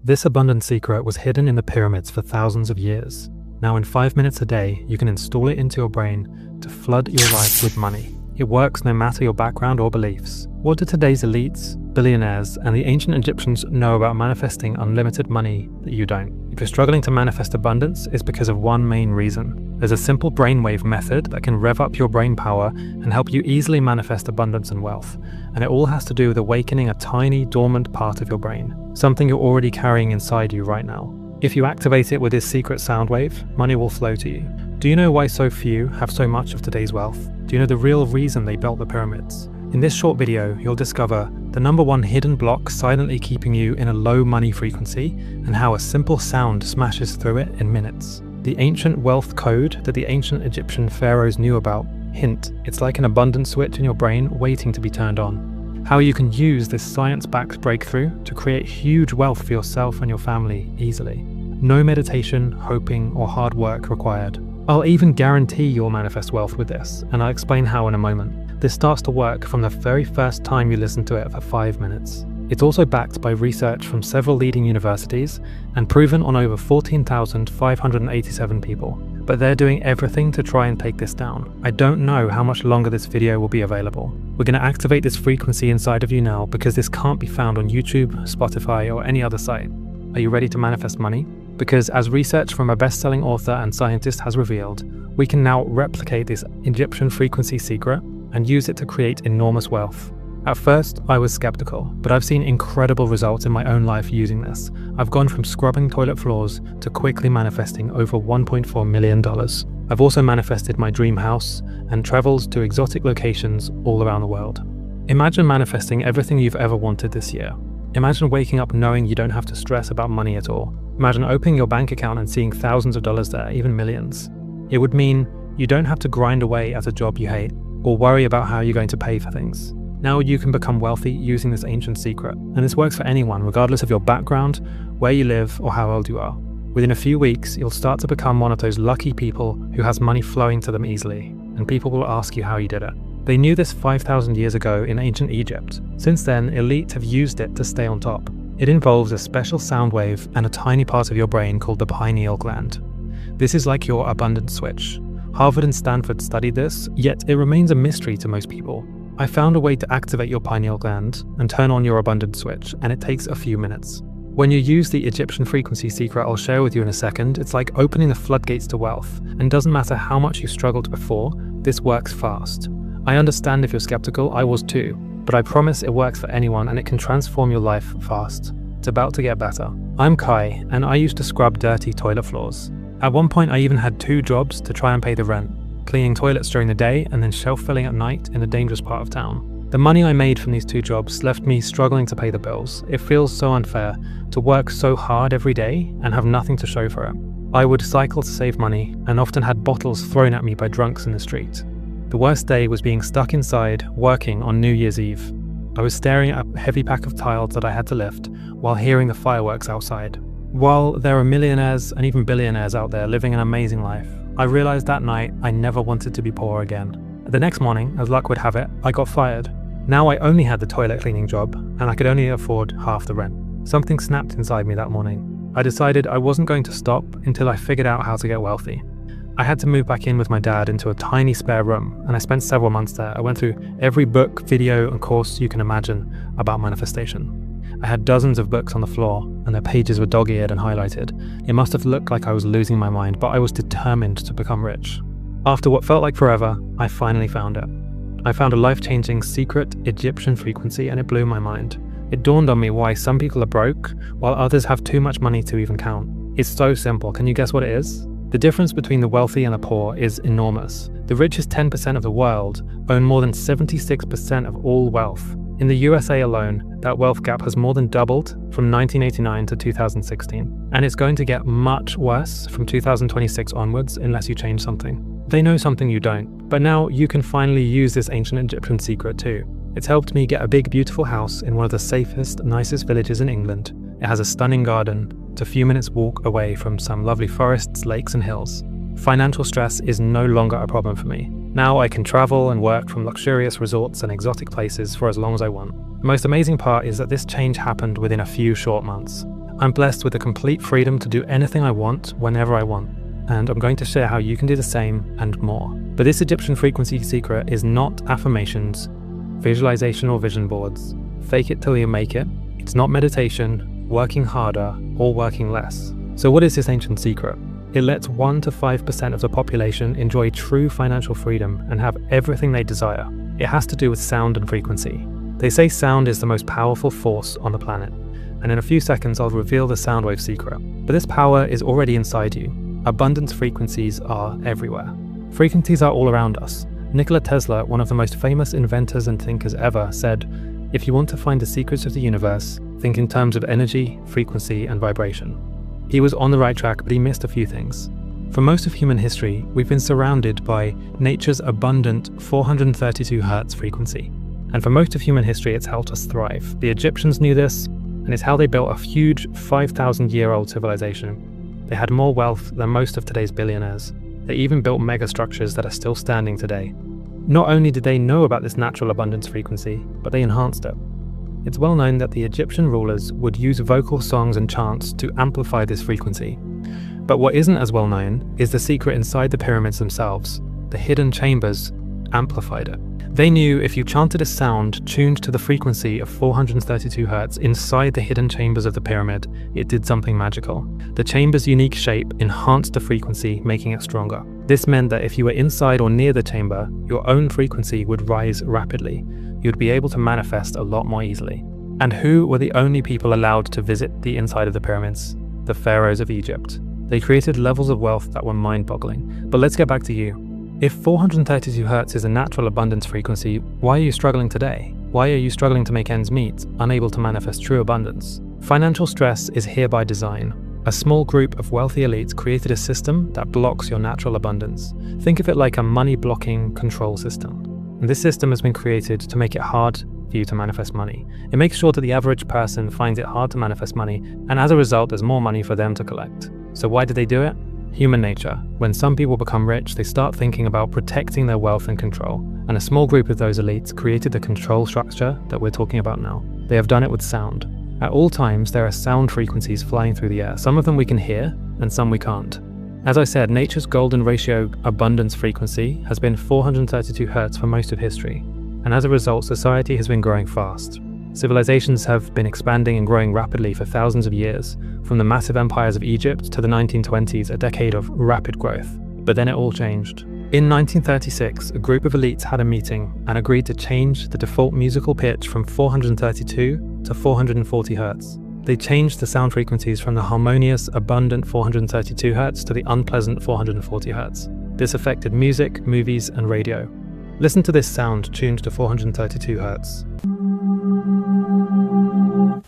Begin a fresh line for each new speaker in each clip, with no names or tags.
This abundance secret was hidden in the pyramids for thousands of years. Now in 5 minutes a day, you can install it into your brain to flood your life with money. It works no matter your background or beliefs. What do today's elites, billionaires, and the ancient Egyptians know about manifesting unlimited money that you don't? If you're struggling to manifest abundance, it's because of one main reason. There's a simple brainwave method that can rev up your brain power and help you easily manifest abundance and wealth. And it all has to do with awakening a tiny, dormant part of your brain, something you're already carrying inside you right now. If you activate it with this secret sound wave, money will flow to you. Do you know why so few have so much of today's wealth? Do you know the real reason they built the pyramids? In this short video, you'll discover the #1 hidden block silently keeping you in a low money frequency and how a simple sound smashes through it in minutes. The ancient wealth code that the ancient Egyptian pharaohs knew about. Hint, it's like an abundance switch in your brain waiting to be turned on. How you can use this science-backed breakthrough to create huge wealth for yourself and your family easily. No meditation, hoping, or hard work required. I'll even guarantee you'll manifest wealth with this, and I'll explain how in a moment. This starts to work from the very first time you listen to it for 5 minutes. It's also backed by research from several leading universities and proven on over 14,587 people. But they're doing everything to try and take this down. I don't know how much longer this video will be available. We're going to activate this frequency inside of you now because this can't be found on YouTube, Spotify, or any other site. Are you ready to manifest money? Because as research from a best-selling author and scientist has revealed, we can now replicate this Egyptian frequency secret and use it to create enormous wealth. At first, I was skeptical, but I've seen incredible results in my own life using this. I've gone from scrubbing toilet floors to quickly manifesting over $1.4 million. I've also manifested my dream house and traveled to exotic locations all around the world. Imagine manifesting everything you've ever wanted this year. Imagine waking up knowing you don't have to stress about money at all. Imagine opening your bank account and seeing thousands of dollars there, even millions. It would mean you don't have to grind away at a job you hate or worry about how you're going to pay for things. Now you can become wealthy using this ancient secret, and this works for anyone regardless of your background, where you live, or how old you are. Within a few weeks, you'll start to become one of those lucky people who has money flowing to them easily, and people will ask you how you did it. They knew this 5,000 years ago in ancient Egypt. Since then, elites have used it to stay on top. It involves a special sound wave and a tiny part of your brain called the pineal gland. This is like your abundance switch. Harvard and Stanford studied this, yet it remains a mystery to most people. I found a way to activate your pineal gland and turn on your abundance switch, and it takes a few minutes. When you use the Egyptian frequency secret I'll share with you in a second, it's like opening the floodgates to wealth, and doesn't matter how much you struggled before, this works fast. I understand if you're skeptical, I was too, but I promise it works for anyone and it can transform your life fast. It's about to get better. I'm Kai, and I used to scrub dirty toilet floors. At one point I even had 2 jobs to try and pay the rent, cleaning toilets during the day and then shelf filling at night in a dangerous part of town. The money I made from these 2 jobs left me struggling to pay the bills. It feels so unfair to work so hard every day and have nothing to show for it. I would cycle to save money and often had bottles thrown at me by drunks in the street. The worst day was being stuck inside, working on New Year's Eve. I was staring at a heavy pack of tiles that I had to lift while hearing the fireworks outside. While there are millionaires and even billionaires out there living an amazing life, I realized that night I never wanted to be poor again. The next morning, as luck would have it, I got fired. Now I only had the toilet cleaning job, and I could only afford half the rent. Something snapped inside me that morning. I decided I wasn't going to stop until I figured out how to get wealthy. I had to move back in with my dad into a tiny spare room, and I spent several months there. I went through every book, video, and course you can imagine about manifestation. I had dozens of books on the floor, and their pages were dog-eared and highlighted. It must have looked like I was losing my mind, but I was determined to become rich. After what felt like forever, I finally found it. I found a life-changing secret Egyptian frequency, and it blew my mind. It dawned on me why some people are broke, while others have too much money to even count. It's so simple. Can you guess what it is? The difference between the wealthy and the poor is enormous. The richest 10% of the world own more than 76% of all wealth. In the USA alone, that wealth gap has more than doubled from 1989 to 2016. And it's going to get much worse from 2026 onwards unless you change something. They know something you don't, but now you can finally use this ancient Egyptian secret too. It's helped me get a big, beautiful house in one of the safest, nicest villages in England. It has a stunning garden. It's a few minutes walk away from some lovely forests, lakes and hills. Financial stress is no longer a problem for me. Now I can travel and work from luxurious resorts and exotic places for as long as I want. The most amazing part is that this change happened within a few short months. I'm blessed with the complete freedom to do anything I want, whenever I want. And I'm going to share how you can do the same and more. But this Egyptian frequency secret is not affirmations, visualization or vision boards. Fake it till you make it. It's not meditation, working harder, or working less. So what is this ancient secret? It lets 1 to 5% of the population enjoy true financial freedom and have everything they desire. It has to do with sound and frequency. They say sound is the most powerful force on the planet. And in a few seconds I'll reveal the sound wave secret. But this power is already inside you. Abundance frequencies are everywhere. Frequencies are all around us. Nikola Tesla, one of the most famous inventors and thinkers ever, said, "If you want to find the secrets of the universe, think in terms of energy, frequency, and vibration." He was on the right track, but he missed a few things. For most of human history, we've been surrounded by nature's abundant 432 Hz frequency. And for most of human history, it's helped us thrive. The Egyptians knew this, and it's how they built a huge 5,000-year-old civilization. They had more wealth than most of today's billionaires. They even built megastructures that are still standing today. Not only did they know about this natural abundance frequency, but they enhanced it. It's well known that the Egyptian rulers would use vocal songs and chants to amplify this frequency. But what isn't as well known is the secret inside the pyramids themselves. The hidden chambers amplified it. They knew if you chanted a sound tuned to the frequency of 432 Hz inside the hidden chambers of the pyramid, it did something magical. The chamber's unique shape enhanced the frequency, making it stronger. This meant that if you were inside or near the chamber, your own frequency would rise rapidly. You'd be able to manifest a lot more easily. And who were the only people allowed to visit the inside of the pyramids? The pharaohs of Egypt. They created levels of wealth that were mind-boggling. But let's get back to you. If 432 Hz is a natural abundance frequency, why are you struggling today? Why are you struggling to make ends meet, unable to manifest true abundance? Financial stress is here by design. A small group of wealthy elites created a system that blocks your natural abundance. Think of it like a money-blocking control system. And this system has been created to make it hard for you to manifest money. It makes sure that the average person finds it hard to manifest money, and as a result, there's more money for them to collect. So why do they do it? Human nature. When some people become rich, they start thinking about protecting their wealth and control. And a small group of those elites created the control structure that we're talking about now. They have done it with sound. At all times, there are sound frequencies flying through the air. Some of them we can hear, and some we can't. As I said, nature's golden ratio abundance frequency has been 432 Hz for most of history. And as a result, society has been growing fast. Civilizations have been expanding and growing rapidly for thousands of years, from the massive empires of Egypt to the 1920s, a decade of rapid growth. But then it all changed. In 1936, a group of elites had a meeting and agreed to change the default musical pitch from 432 to 440 Hz. They changed the sound frequencies from the harmonious, abundant 432 Hz to the unpleasant 440 Hz. This affected music, movies, and radio. Listen to this sound tuned to 432 Hz.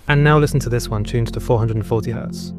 And now listen to this one tuned to 440 Hz.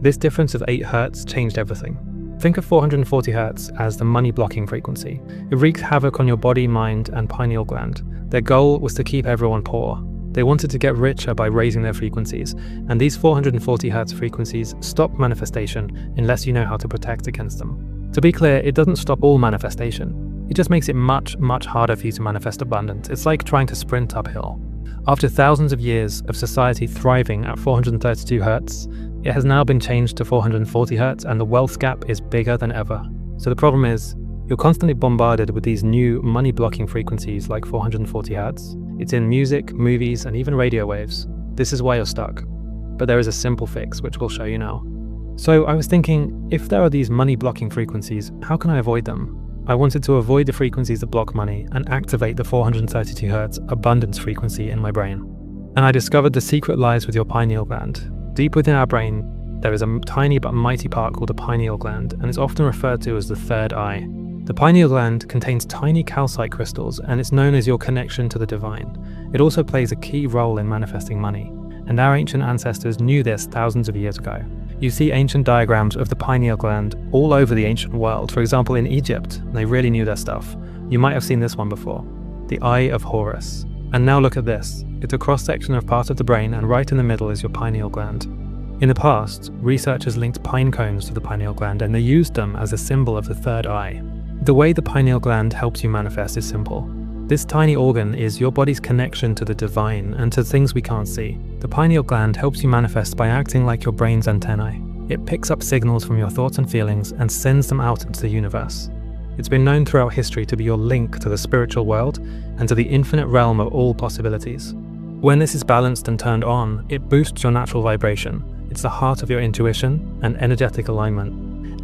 This difference of 8 Hz changed everything. Think of 440 Hz as the money-blocking frequency. It wreaks havoc on your body, mind, and pineal gland. Their goal was to keep everyone poor. They wanted to get richer by raising their frequencies, and these 440 Hz frequencies stop manifestation unless you know how to protect against them. To be clear, it doesn't stop all manifestation. It just makes it much, much harder for you to manifest abundance. It's like trying to sprint uphill. After thousands of years of society thriving at 432 Hz, it has now been changed to 440 Hz, and the wealth gap is bigger than ever. So the problem is, you're constantly bombarded with these new money-blocking frequencies like 440 Hz. It's in music, movies, and even radio waves. This is why you're stuck. But there is a simple fix, which we'll show you now. So I was thinking, if there are these money-blocking frequencies, how can I avoid them? I wanted to avoid the frequencies that block money and activate the 432 Hz abundance frequency in my brain. And I discovered the secret lies with your pineal gland. Deep within our brain, there is a tiny but mighty part called the pineal gland, and it's often referred to as the third eye. The pineal gland contains tiny calcite crystals, and it's known as your connection to the divine. It also plays a key role in manifesting money, and our ancient ancestors knew this thousands of years ago. You see ancient diagrams of the pineal gland all over the ancient world. For example, in Egypt, they really knew their stuff. You might have seen this one before, the Eye of Horus. And now look at this. It's a cross-section of part of the brain, and right in the middle is your pineal gland. In the past, researchers linked pine cones to the pineal gland, and they used them as a symbol of the third eye. The way the pineal gland helps you manifest is simple. This tiny organ is your body's connection to the divine and to things we can't see. The pineal gland helps you manifest by acting like your brain's antennae. It picks up signals from your thoughts and feelings and sends them out into the universe. It's been known throughout history to be your link to the spiritual world and to the infinite realm of all possibilities. When this is balanced and turned on, it boosts your natural vibration. It's the heart of your intuition and energetic alignment.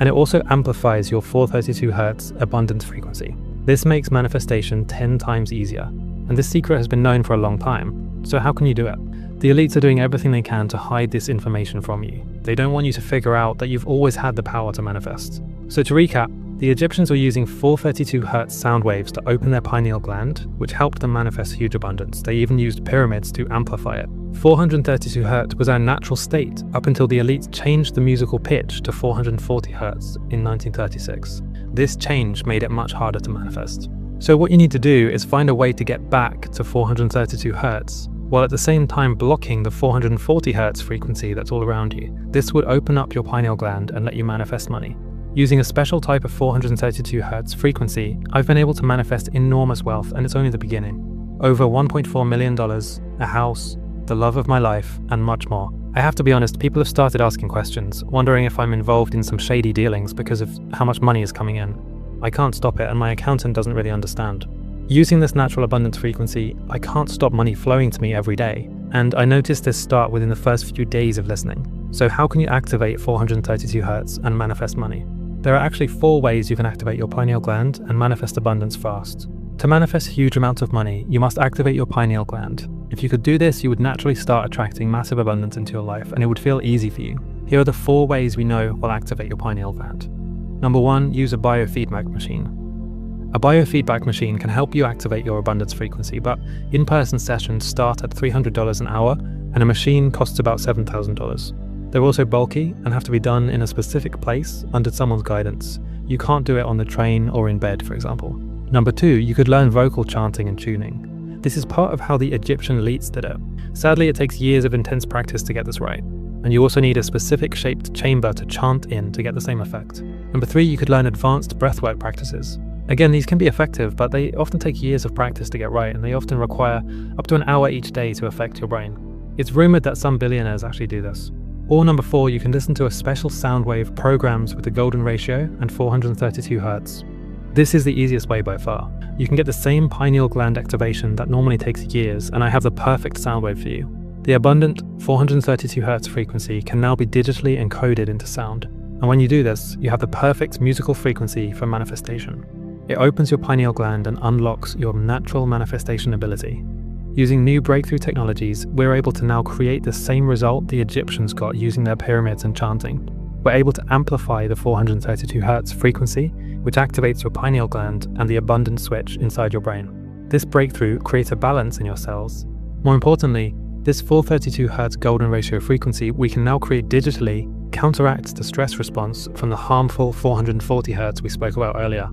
And it also amplifies your 432 Hz abundance frequency. This makes manifestation 10 times easier. And this secret has been known for a long time. So how can you do it? The elites are doing everything they can to hide this information from you. They don't want you to figure out that you've always had the power to manifest. So to recap, the Egyptians were using 432 Hz sound waves to open their pineal gland, which helped them manifest huge abundance. They even used pyramids to amplify it. 432 Hz was our natural state up until the elites changed the musical pitch to 440 Hz in 1936. This change made it much harder to manifest. So what you need to do is find a way to get back to 432 Hz, while at the same time blocking the 440 Hz frequency that's all around you. This would open up your pineal gland and let you manifest money. Using a special type of 432 Hz frequency, I've been able to manifest enormous wealth, and it's only the beginning. Over $1.4 million, a house, the love of my life, and much more. I have to be honest, people have started asking questions, wondering if I'm involved in some shady dealings because of how much money is coming in. I can't stop it, and my accountant doesn't really understand. Using this natural abundance frequency, I can't stop money flowing to me every day, and I noticed this start within the first few days of listening. So how can you activate 432 Hz and manifest money? There are actually 4 ways you can activate your pineal gland and manifest abundance fast. To manifest huge amounts of money, you must activate your pineal gland. If you could do this, you would naturally start attracting massive abundance into your life, and it would feel easy for you. Here are the 4 ways we know will activate your pineal gland. Number 1, use a biofeedback machine. A biofeedback machine can help you activate your abundance frequency, but in-person sessions start at $300 an hour, and a machine costs about $7,000. They're also bulky and have to be done in a specific place under someone's guidance. You can't do it on the train or in bed, for example. Number 2, you could learn vocal chanting and tuning. This is part of how the Egyptian elites did it. Sadly, it takes years of intense practice to get this right. And you also need a specific shaped chamber to chant in to get the same effect. Number 3, you could learn advanced breathwork practices. Again, these can be effective, but they often take years of practice to get right, and they often require up to an hour each day to affect your brain. It's rumored that some billionaires actually do this. Or number 4, you can listen to a special sound wave programs with the golden ratio and 432 Hz. This is the easiest way by far. You can get the same pineal gland activation that normally takes years, and I have the perfect sound wave for you. The abundant 432 Hz frequency can now be digitally encoded into sound. And when you do this, you have the perfect musical frequency for manifestation. It opens your pineal gland and unlocks your natural manifestation ability. Using new breakthrough technologies, we're able to now create the same result the Egyptians got using their pyramids and chanting. We're able to amplify the 432 Hz frequency, which activates your pineal gland and the abundance switch inside your brain. This breakthrough creates a balance in your cells. More importantly, this 432 Hz golden ratio frequency we can now create digitally counteracts the stress response from the harmful 440 Hz we spoke about earlier.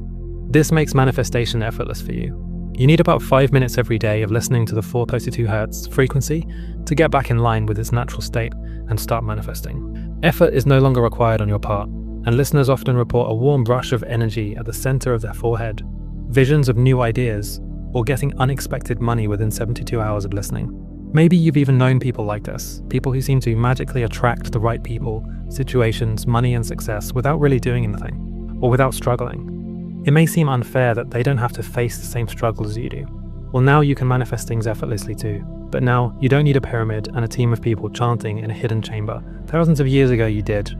This makes manifestation effortless for you. You need about 5 minutes every day of listening to the 432 Hz frequency to get back in line with its natural state and start manifesting. Effort is no longer required on your part, and listeners often report a warm rush of energy at the center of their forehead, visions of new ideas, or getting unexpected money within 72 hours of listening. Maybe you've even known people like this, people who seem to magically attract the right people, situations, money, and success without really doing anything, or without struggling. It may seem unfair that they don't have to face the same struggles as you do. Well, now you can manifest things effortlessly too. But now, you don't need a pyramid and a team of people chanting in a hidden chamber. Thousands of years ago you did.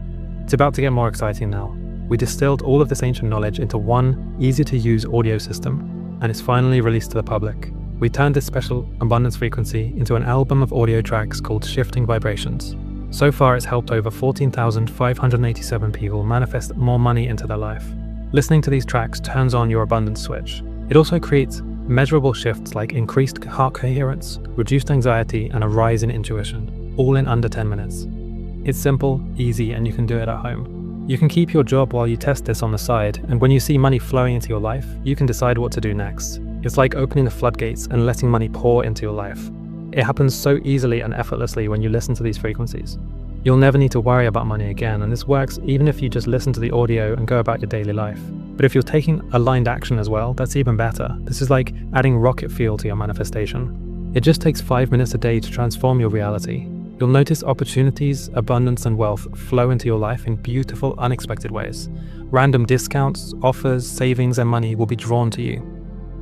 It's about to get more exciting now. We distilled all of this ancient knowledge into one easy-to-use audio system, and it's finally released to the public. We turned this special abundance frequency into an album of audio tracks called Shifting Vibrations. So far, it's helped over 14,587 people manifest more money into their life. Listening to these tracks turns on your abundance switch. It also creates measurable shifts like increased heart coherence, reduced anxiety, and a rise in intuition, all in under 10 minutes. It's simple, easy, and you can do it at home. You can keep your job while you test this on the side, and when you see money flowing into your life, you can decide what to do next. It's like opening the floodgates and letting money pour into your life. It happens so easily and effortlessly when you listen to these frequencies. You'll never need to worry about money again, and this works even if you just listen to the audio and go about your daily life. But if you're taking aligned action as well, that's even better. This is like adding rocket fuel to your manifestation. It just takes 5 minutes a day to transform your reality. You'll notice opportunities, abundance, and wealth flow into your life in beautiful, unexpected ways. Random discounts, offers, savings, and money will be drawn to you.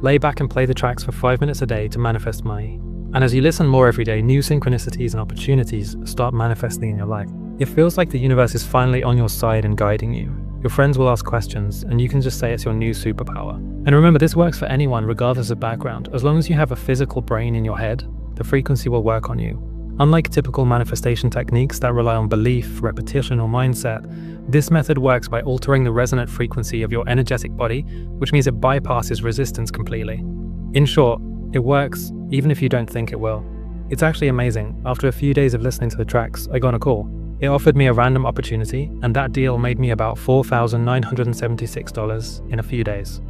Lay back and play the tracks for 5 minutes a day to manifest money. And as you listen more every day, new synchronicities and opportunities start manifesting in your life. It feels like the universe is finally on your side and guiding you. Your friends will ask questions, and you can just say it's your new superpower. And remember, this works for anyone regardless of background. As long as you have a physical brain in your head, the frequency will work on you. Unlike typical manifestation techniques that rely on belief, repetition, or mindset, this method works by altering the resonant frequency of your energetic body, which means it bypasses resistance completely. In short, it works even if you don't think it will. It's actually amazing. After a few days of listening to the tracks, I got on a call. It offered me a random opportunity, and that deal made me about $4,976 in a few days.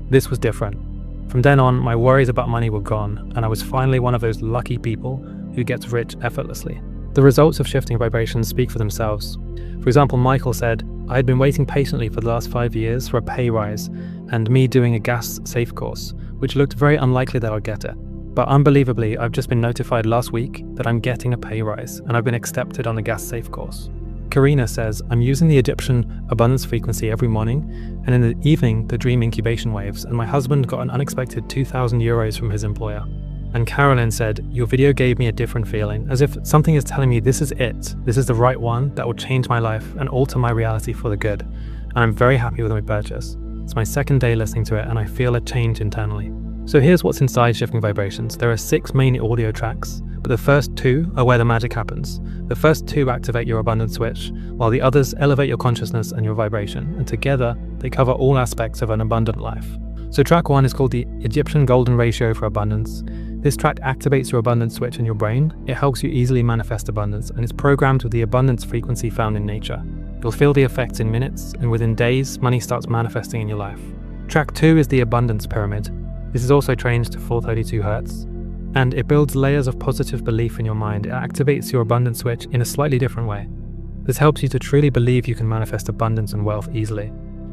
This was different. From then on, my worries about money were gone, and I was finally one of those lucky people who gets rich effortlessly. The results of shifting vibrations speak for themselves. For example, Michael said, I had been waiting patiently for the last 5 years for a pay rise and me doing a gas safe course, which looked very unlikely that I'd get it. But unbelievably, I've just been notified last week that I'm getting a pay rise and I've been accepted on the gas safe course. Karina says, I'm using the Egyptian abundance frequency every morning, and in the evening, the dream incubation waves, and my husband got an unexpected 2,000 euros from his employer. And Carolyn said, your video gave me a different feeling, as if something is telling me this is it, this is the right one that will change my life and alter my reality for the good. And I'm very happy with my purchase. It's my second day listening to it and I feel a change internally. So here's what's inside Shifting Vibrations. There are 6 main audio tracks, but the first 2 are where the magic happens. The first 2 activate your abundance switch, while the others elevate your consciousness and your vibration, and together they cover all aspects of an abundant life. So track 1 is called the Egyptian Golden Ratio for Abundance. This track activates your abundance switch in your brain. It helps you easily manifest abundance, and is programmed with the abundance frequency found in nature. You'll feel the effects in minutes, and within days, money starts manifesting in your life. Track 2 is the Abundance Pyramid. This is also trained to 432 Hz, and it builds layers of positive belief in your mind. It activates your abundance switch in a slightly different way. This helps you to truly believe you can manifest abundance and wealth easily.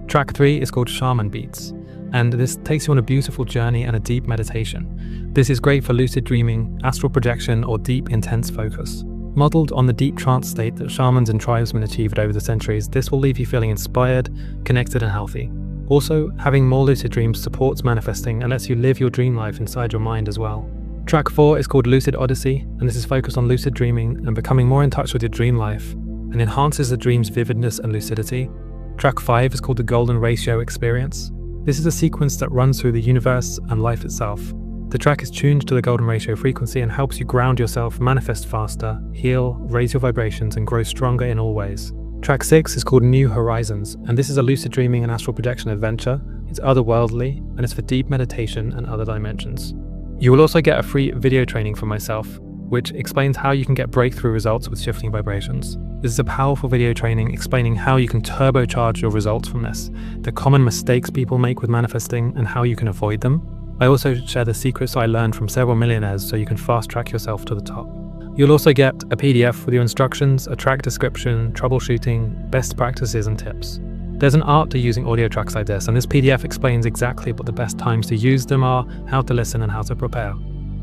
Track 3 is called Shaman Beats, and this takes you on a beautiful journey and a deep meditation. This is great for lucid dreaming, astral projection, or deep, intense focus. Modeled on the deep trance state that shamans and tribesmen achieved over the centuries, this will leave you feeling inspired, connected, and healthy. Also, having more lucid dreams supports manifesting and lets you live your dream life inside your mind as well. Track 4 is called Lucid Odyssey, and this is focused on lucid dreaming and becoming more in touch with your dream life, and enhances the dream's vividness and lucidity. Track 5 is called the Golden Ratio Experience. This is a sequence that runs through the universe and life itself. The track is tuned to the Golden Ratio frequency and helps you ground yourself, manifest faster, heal, raise your vibrations, and grow stronger in all ways. Track 6 is called New Horizons, and this is a lucid dreaming and astral projection adventure. It's otherworldly, and it's for deep meditation and other dimensions. You will also get a free video training from myself, which explains how you can get breakthrough results with shifting vibrations. This is a powerful video training explaining how you can turbocharge your results from this, the common mistakes people make with manifesting, and how you can avoid them. I also share the secrets I learned from several millionaires so you can fast track yourself to the top. You'll also get a PDF with your instructions, a track description, troubleshooting, best practices, and tips. There's an art to using audio tracks like this, and this PDF explains exactly what the best times to use them are, how to listen, and how to prepare.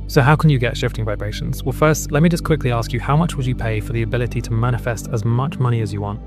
So how can you get shifting vibrations? Well, first, let me just quickly ask you, how much would you pay for the ability to manifest as much money as you want?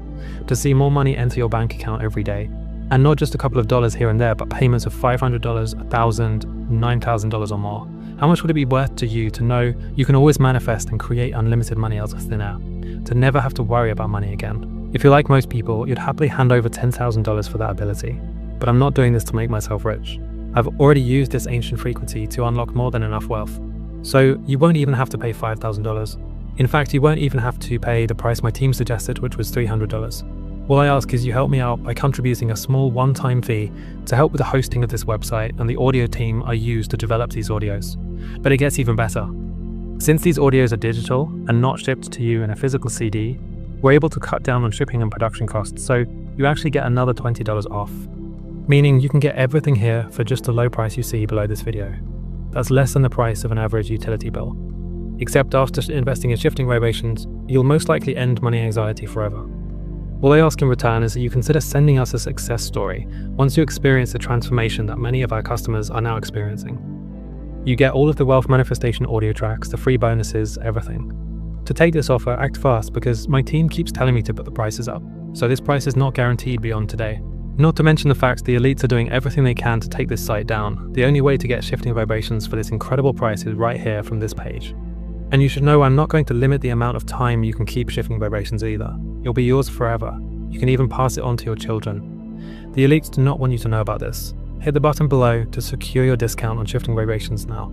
To see more money enter your bank account every day? And not just a couple of dollars here and there, but payments of $500, $1,000, $9,000 or more. How much would it be worth to you to know you can always manifest and create unlimited money out of thin air? To never have to worry about money again? If you're like most people, you'd happily hand over $10,000 for that ability. But I'm not doing this to make myself rich. I've already used this ancient frequency to unlock more than enough wealth. So you won't even have to pay $5,000. In fact, you won't even have to pay the price my team suggested, which was $300. All I ask is you help me out by contributing a small one-time fee to help with the hosting of this website and the audio team I use to develop these audios. But it gets even better. Since these audios are digital and not shipped to you in a physical CD, we're able to cut down on shipping and production costs, so you actually get another $20 off. Meaning you can get everything here for just the low price you see below this video. That's less than the price of an average utility bill. Except after investing in shifting vibrations, you'll most likely end money anxiety forever. All I ask in return is that you consider sending us a success story once you experience the transformation that many of our customers are now experiencing. You get all of the wealth manifestation audio tracks, the free bonuses, everything. To take this offer, act fast because my team keeps telling me to put the prices up, so this price is not guaranteed beyond today. Not to mention the fact the elites are doing everything they can to take this site down. The only way to get shifting vibrations for this incredible price is right here from this page. And you should know I'm not going to limit the amount of time you can keep shifting vibrations either. It'll be yours forever. You can even pass it on to your children. The elites do not want you to know about this. Hit the button below to secure your discount on shifting vibrations now.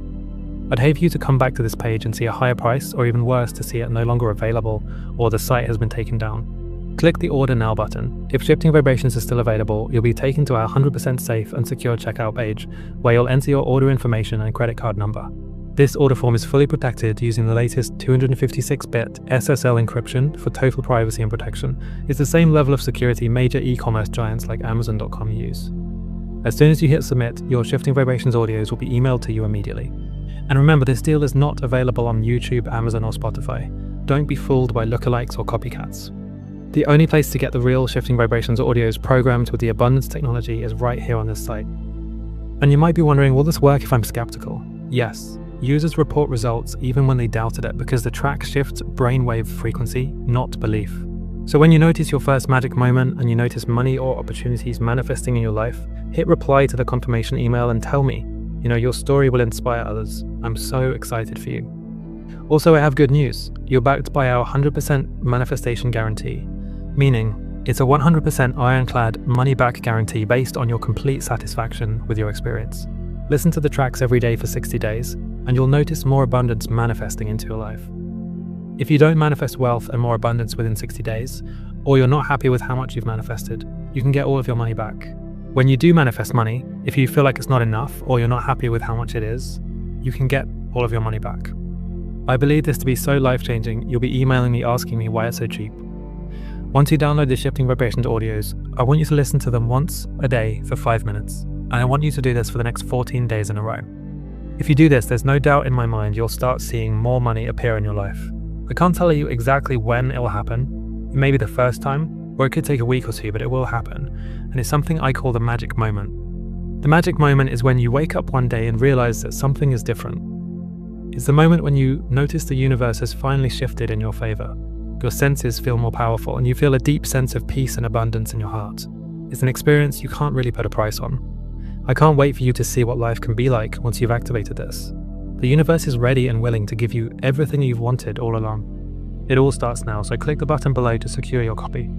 I'd hate for you to come back to this page and see a higher price, or even worse, to see it no longer available or the site has been taken down. Click the Order Now button. If shifting vibrations is still available, you'll be taken to our 100% safe and secure checkout page, where you'll enter your order information and credit card number. This order form is fully protected using the latest 256-bit SSL encryption for total privacy and protection. It's the same level of security major e-commerce giants like Amazon.com use. As soon as you hit submit, your shifting vibrations audios will be emailed to you immediately. And remember, this deal is not available on YouTube, Amazon, or Spotify. Don't be fooled by lookalikes or copycats. The only place to get the real shifting vibrations audios programmed with the abundance technology is right here on this site. And you might be wondering, will this work if I'm skeptical? Yes. Users report results even when they doubted it because the track shifts brainwave frequency, not belief. So when you notice your first magic moment and you notice money or opportunities manifesting in your life, hit reply to the confirmation email and tell me. Your story will inspire others. I'm so excited for you. Also, I have good news. You're backed by our 100% manifestation guarantee, meaning it's a 100% ironclad money-back guarantee based on your complete satisfaction with your experience. Listen to the tracks every day for 60 days, and you'll notice more abundance manifesting into your life. If you don't manifest wealth and more abundance within 60 days, or you're not happy with how much you've manifested, you can get all of your money back. When you do manifest money, if you feel like it's not enough or you're not happy with how much it is, you can get all of your money back. I believe this to be so life-changing, you'll be emailing me asking me why it's so cheap. Once you download the Shifting Vibrations audios, I want you to listen to them once a day for 5 minutes, and I want you to do this for the next 14 days in a row. If you do this, there's no doubt in my mind you'll start seeing more money appear in your life. I can't tell you exactly when it will happen. It may be the first time, or it could take a week or two, but it will happen, and it's something I call the magic moment. The magic moment is when you wake up one day and realize that something is different. It's the moment when you notice the universe has finally shifted in your favor. Your senses feel more powerful, and you feel a deep sense of peace and abundance in your heart. It's an experience you can't really put a price on. I can't wait for you to see what life can be like once you've activated this. The universe is ready and willing to give you everything you've wanted all along. It all starts now, so click the button below to secure your copy.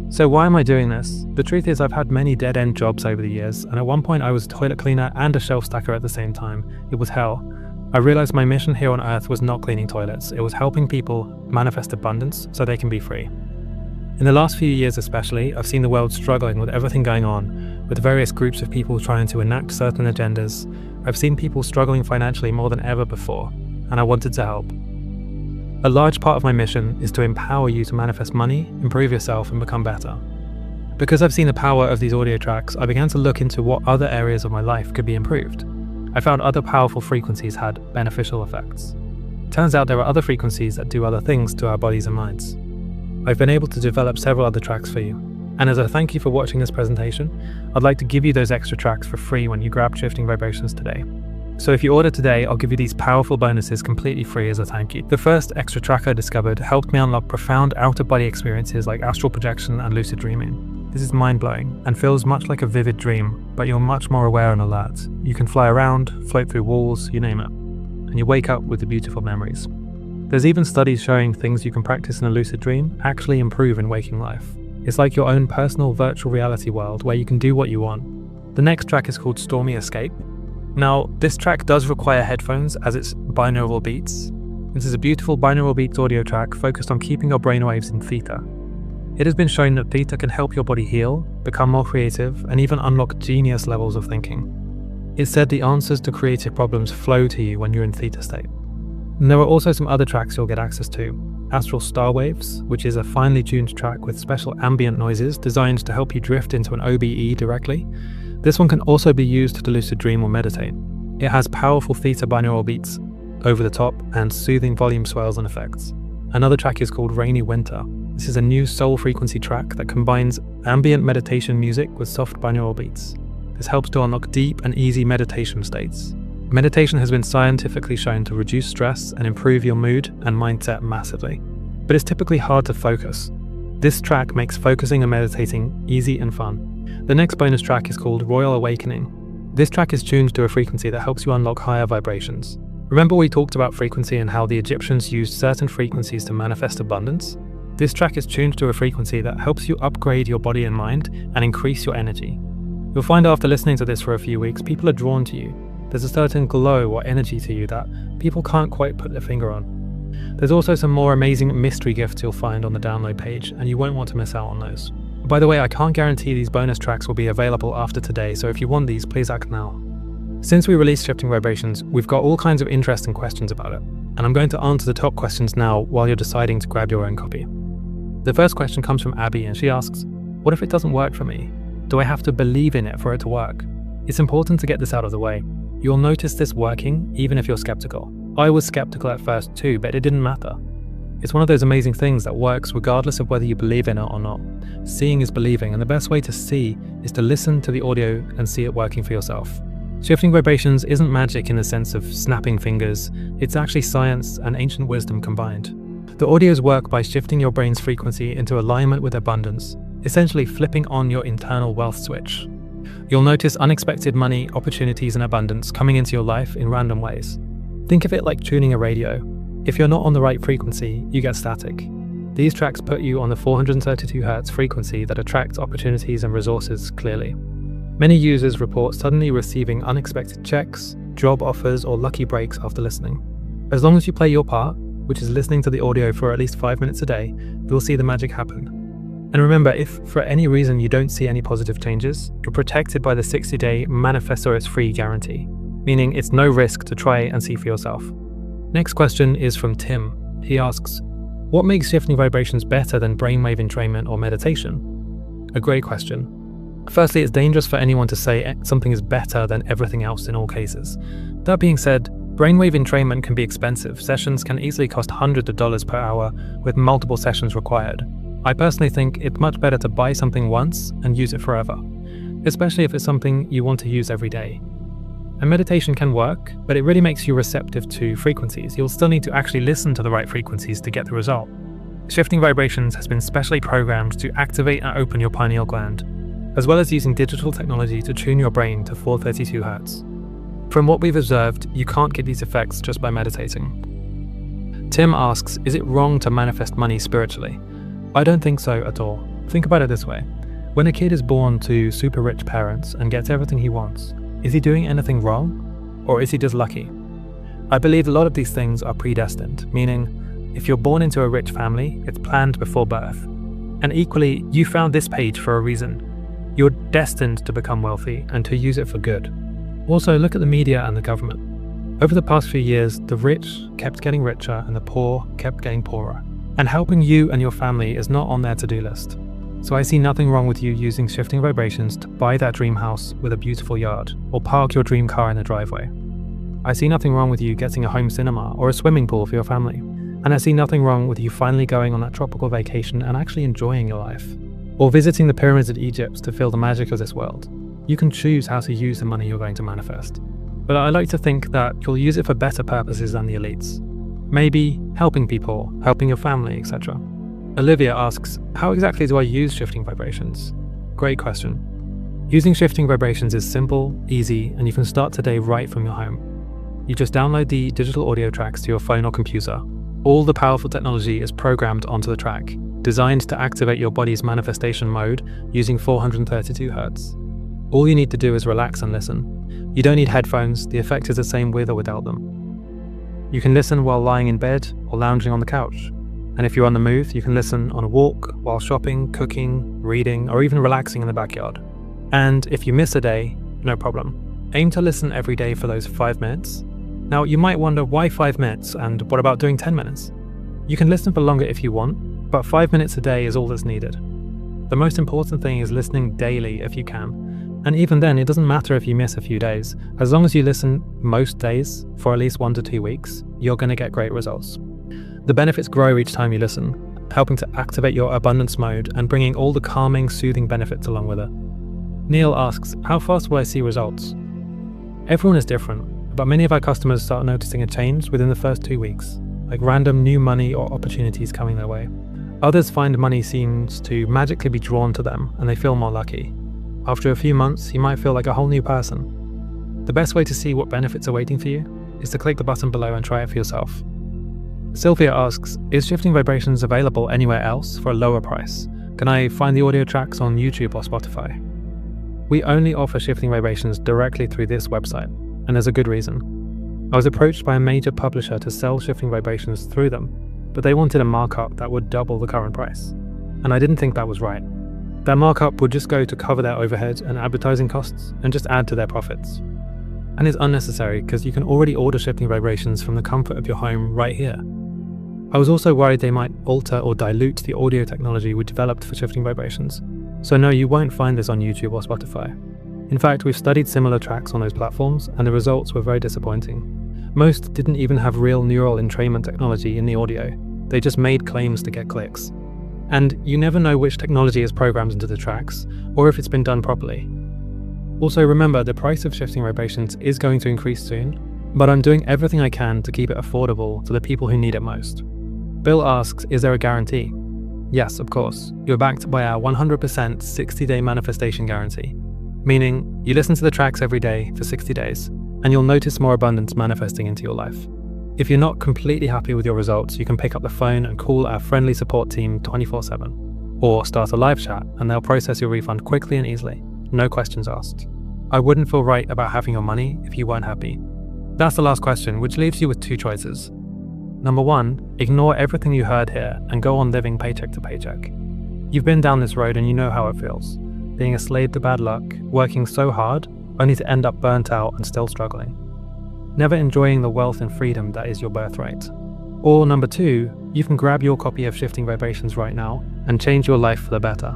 So why am I doing this? The truth is I've had many dead-end jobs over the years, and at one point I was a toilet cleaner and a shelf stacker at the same time. It was hell. I realized my mission here on Earth was not cleaning toilets, it was helping people manifest abundance so they can be free. In the last few years especially, I've seen the world struggling with everything going on, with various groups of people trying to enact certain agendas. I've seen people struggling financially more than ever before, and I wanted to help. A large part of my mission is to empower you to manifest money, improve yourself, and become better. Because I've seen the power of these audio tracks, I began to look into what other areas of my life could be improved. I found other powerful frequencies had beneficial effects. Turns out there are other frequencies that do other things to our bodies and minds. I've been able to develop several other tracks for you. And as a thank you for watching this presentation, I'd like to give you those extra tracks for free when you grab Shifting Vibrations today. So if you order today, I'll give you these powerful bonuses completely free as a thank you. The first extra track I discovered helped me unlock profound out-of-body experiences like astral projection and lucid dreaming. This is mind-blowing and feels much like a vivid dream, but you're much more aware and alert. You can fly around, float through walls, you name it, and you wake up with the beautiful memories. There's even studies showing things you can practice in a lucid dream actually improve in waking life. It's like your own personal virtual reality world where you can do what you want. The next track is called Stormy Escape. Now, this track does require headphones as it's binaural beats. This is a beautiful binaural beats audio track focused on keeping your brainwaves in theta. It has been shown that theta can help your body heal, become more creative, and even unlock genius levels of thinking. It's said the answers to creative problems flow to you when you're in theta state. And there are also some other tracks you'll get access to. Astral Star Waves, which is a finely tuned track with special ambient noises designed to help you drift into an OBE directly. This one can also be used to lucid dream or meditate. It has powerful theta binaural beats over the top and soothing volume swells and effects. Another track is called Rainy Winter. This is a new soul frequency track that combines ambient meditation music with soft binaural beats. This helps to unlock deep and easy meditation states. Meditation has been scientifically shown to reduce stress and improve your mood and mindset massively, but it's typically hard to focus. This track makes focusing and meditating easy and fun. The next bonus track is called Royal Awakening. This track is tuned to a frequency that helps you unlock higher vibrations. Remember we talked about frequency and how the Egyptians used certain frequencies to manifest abundance? This track is tuned to a frequency that helps you upgrade your body and mind and increase your energy. You'll find after listening to this for a few weeks, people are drawn to you. There's a certain glow or energy to you that people can't quite put their finger on. There's also some more amazing mystery gifts you'll find on the download page, and you won't want to miss out on those. By the way, I can't guarantee these bonus tracks will be available after today, so if you want these, please act now. Since we released Shifting Vibrations, we've got all kinds of interesting questions about it, and I'm going to answer the top questions now while you're deciding to grab your own copy. The first question comes from Abby, and she asks, what if it doesn't work for me? Do I have to believe in it for it to work? It's important to get this out of the way. You'll notice this working even if you're skeptical. I was skeptical at first too, but it didn't matter. It's one of those amazing things that works regardless of whether you believe in it or not. Seeing is believing, and the best way to see is to listen to the audio and see it working for yourself. Shifting Vibrations isn't magic in the sense of snapping fingers, it's actually science and ancient wisdom combined. The audios work by shifting your brain's frequency into alignment with abundance, essentially flipping on your internal wealth switch. You'll notice unexpected money, opportunities, and abundance coming into your life in random ways. Think of it like tuning a radio. If you're not on the right frequency, you get static. These tracks put you on the 432 Hz frequency that attracts opportunities and resources clearly. Many users report suddenly receiving unexpected checks, job offers, or lucky breaks after listening. As long as you play your part, which is listening to the audio for at least 5 minutes a day, you'll see the magic happen. And remember, if for any reason you don't see any positive changes, you're protected by the 60-day manifest or it's free guarantee, meaning it's no risk to try and see for yourself. Next question is from Tim. He asks, what makes Shifting Vibrations better than brainwave entrainment or meditation? A great question. Firstly, it's dangerous for anyone to say something is better than everything else in all cases. That being said, brainwave entrainment can be expensive. Sessions can easily cost hundreds of dollars per hour with multiple sessions required. I personally think it's much better to buy something once and use it forever, especially if it's something you want to use every day. And meditation can work, but it really makes you receptive to frequencies. You'll still need to actually listen to the right frequencies to get the result. Shifting Vibrations has been specially programmed to activate and open your pineal gland, as well as using digital technology to tune your brain to 432 Hz. From what we've observed, you can't get these effects just by meditating. Tim asks, is it wrong to manifest money spiritually? I don't think so at all. Think about it this way. When a kid is born to super rich parents and gets everything he wants, is he doing anything wrong? Or is he just lucky? I believe a lot of these things are predestined, meaning if you're born into a rich family, it's planned before birth. And equally, you found this page for a reason. You're destined to become wealthy and to use it for good. Also, look at the media and the government. Over the past few years, the rich kept getting richer and the poor kept getting poorer. And helping you and your family is not on their to-do list. So I see nothing wrong with you using Shifting Vibrations to buy that dream house with a beautiful yard, or park your dream car in the driveway. I see nothing wrong with you getting a home cinema or a swimming pool for your family. And I see nothing wrong with you finally going on that tropical vacation and actually enjoying your life. Or visiting the pyramids of Egypt to feel the magic of this world. You can choose how to use the money you're going to manifest. But I like to think that you'll use it for better purposes than the elites. Maybe helping people, helping your family, etc. Olivia asks, how exactly do I use Shifting Vibrations? Great question. Using Shifting Vibrations is simple, easy, and you can start today right from your home. You just download the digital audio tracks to your phone or computer. All the powerful technology is programmed onto the track, designed to activate your body's manifestation mode using 432 Hz. All you need to do is relax and listen. You don't need headphones, the effect is the same with or without them. You can listen while lying in bed or lounging on the couch. And if you're on the move, you can listen on a walk, while shopping, cooking, reading, or even relaxing in the backyard. And if you miss a day, no problem. Aim to listen every day for those 5 minutes. Now, you might wonder, why 5 minutes, and what about doing 10 minutes? You can listen for longer if you want, but 5 minutes a day is all that's needed. The most important thing is listening daily if you can. And even then, it doesn't matter if you miss a few days. As long as you listen most days for at least 1 to 2 weeks, you're going to get great results. The benefits grow each time you listen. helping to activate your abundance mode and bringing all the calming, soothing benefits along with it. Neil asks, how fast will I see results? Everyone is different, but many of our customers start noticing a change within the first 2 weeks, like random new money or opportunities coming their way. Others find money seems to magically be drawn to them and they feel more lucky. After a few months, you might feel like a whole new person. The best way to see what benefits are waiting for you is to click the button below and try it for yourself. Sylvia asks, is Shifting Vibrations available anywhere else for a lower price? Can I find the audio tracks on YouTube or Spotify? We only offer Shifting Vibrations directly through this website, and there's a good reason. I was approached by a major publisher to sell Shifting Vibrations through them, but they wanted a markup that would double the current price, and I didn't think that was right. That markup would just go to cover their overhead and advertising costs and just add to their profits. And it's unnecessary because you can already order Shifting Vibrations from the comfort of your home right here. I was also worried they might alter or dilute the audio technology we developed for Shifting Vibrations, so no, you won't find this on YouTube or Spotify. In fact, we've studied similar tracks on those platforms and the results were very disappointing. Most didn't even have real neural entrainment technology in the audio, they just made claims to get clicks. And you never know which technology is programmed into the tracks, or if it's been done properly. Also remember, the price of Shifting Vibrations is going to increase soon, but I'm doing everything I can to keep it affordable to the people who need it most. Bill asks, is there a guarantee? Yes, of course. You're backed by our 100% 60-day manifestation guarantee, meaning you listen to the tracks every day for 60 days, and you'll notice more abundance manifesting into your life. If you're not completely happy with your results, you can pick up the phone and call our friendly support team 24/7, or start a live chat and they'll process your refund quickly and easily, no questions asked. I wouldn't feel right about having your money if you weren't happy. That's the last question, which leaves you with 2 choices. Number 1, ignore everything you heard here and go on living paycheck to paycheck. You've been down this road and you know how it feels, being a slave to bad luck, working so hard, only to end up burnt out and still struggling. Never enjoying the wealth and freedom that is your birthright. Or number 2, you can grab your copy of Shifting Vibrations right now and change your life for the better.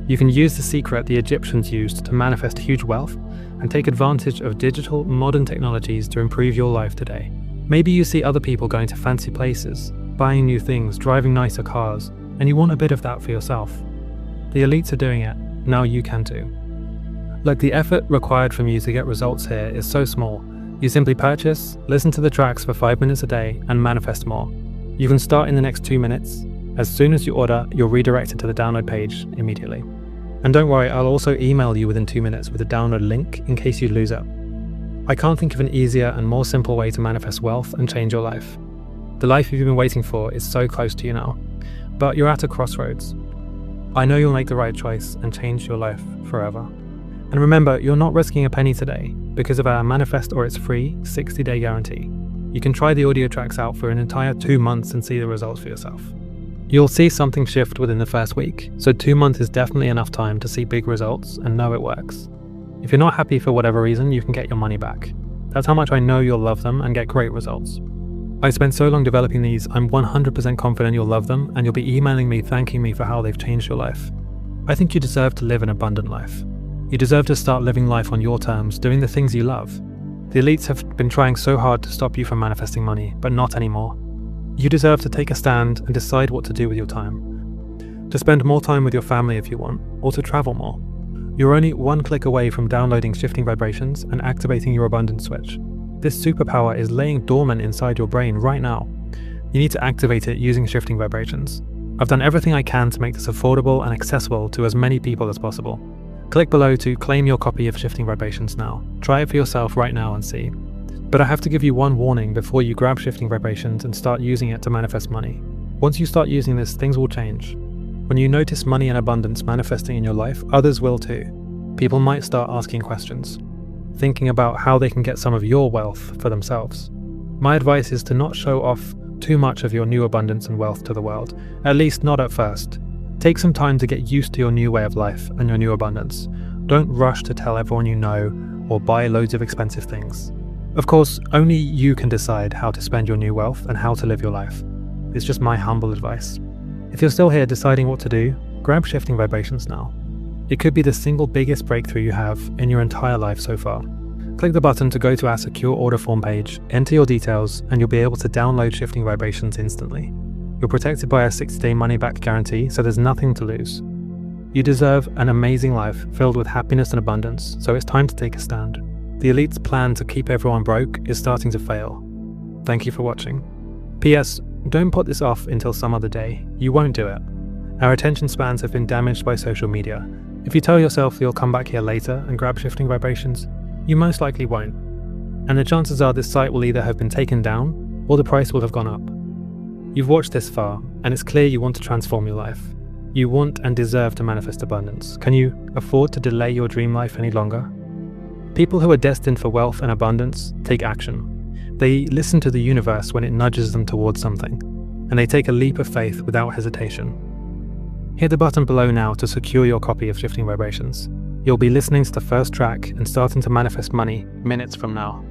You can use the secret the Egyptians used to manifest huge wealth and take advantage of digital, modern technologies to improve your life today. Maybe you see other people going to fancy places, buying new things, driving nicer cars, and you want a bit of that for yourself. The elites are doing it, now you can too. Look, the effort required from you to get results here is so small. You simply purchase, listen to the tracks for 5 minutes a day, and manifest more. You can start in the next 2 minutes. As soon as you order, you're redirected to the download page immediately. And don't worry, I'll also email you within 2 minutes with a download link in case you lose it. I can't think of an easier and more simple way to manifest wealth and change your life. The life you've been waiting for is so close to you now, but you're at a crossroads. I know you'll make the right choice and change your life forever. And remember, you're not risking a penny today because of our Manifest or It's Free 60-day guarantee. You can try the audio tracks out for an entire 2 months and see the results for yourself. You'll see something shift within the first week, so 2 months is definitely enough time to see big results and know it works. If you're not happy for whatever reason, you can get your money back. That's how much I know you'll love them and get great results. I spent so long developing these, I'm 100% confident you'll love them and you'll be emailing me thanking me for how they've changed your life. I think you deserve to live an abundant life. You deserve to start living life on your terms, doing the things you love. The elites have been trying so hard to stop you from manifesting money, but not anymore. You deserve to take a stand and decide what to do with your time. To spend more time with your family if you want, or to travel more. You're only 1 click away from downloading Shifting Vibrations and activating your abundance switch. This superpower is laying dormant inside your brain right now. You need to activate it using Shifting Vibrations. I've done everything I can to make this affordable and accessible to as many people as possible. Click below to claim your copy of Shifting Vibrations now. Try it for yourself right now and see. But I have to give you one warning before you grab Shifting Vibrations and start using it to manifest money. Once you start using this, things will change. When you notice money and abundance manifesting in your life, others will too. People might start asking questions, thinking about how they can get some of your wealth for themselves. My advice is to not show off too much of your new abundance and wealth to the world, at least not at first. Take some time to get used to your new way of life and your new abundance. Don't rush to tell everyone you know or buy loads of expensive things. Of course, only you can decide how to spend your new wealth and how to live your life. It's just my humble advice. If you're still here deciding what to do, grab Shifting Vibrations now. It could be the single biggest breakthrough you have in your entire life so far. Click the button to go to our secure order form page, enter your details, and you'll be able to download Shifting Vibrations instantly. You're protected by a 60-day money-back guarantee, so there's nothing to lose. You deserve an amazing life filled with happiness and abundance, so it's time to take a stand. The elite's plan to keep everyone broke is starting to fail. Thank you for watching. P.S. Don't put this off until some other day. You won't do it. Our attention spans have been damaged by social media. If you tell yourself you'll come back here later and grab shifting vibrations, you most likely won't. And the chances are this site will either have been taken down or the price will have gone up. You've watched this far, and it's clear you want to transform your life. You want and deserve to manifest abundance. Can you afford to delay your dream life any longer? People who are destined for wealth and abundance take action. They listen to the universe when it nudges them towards something, and they take a leap of faith without hesitation. Hit the button below now to secure your copy of Shifting Vibrations. You'll be listening to the first track and starting to manifest money minutes from now.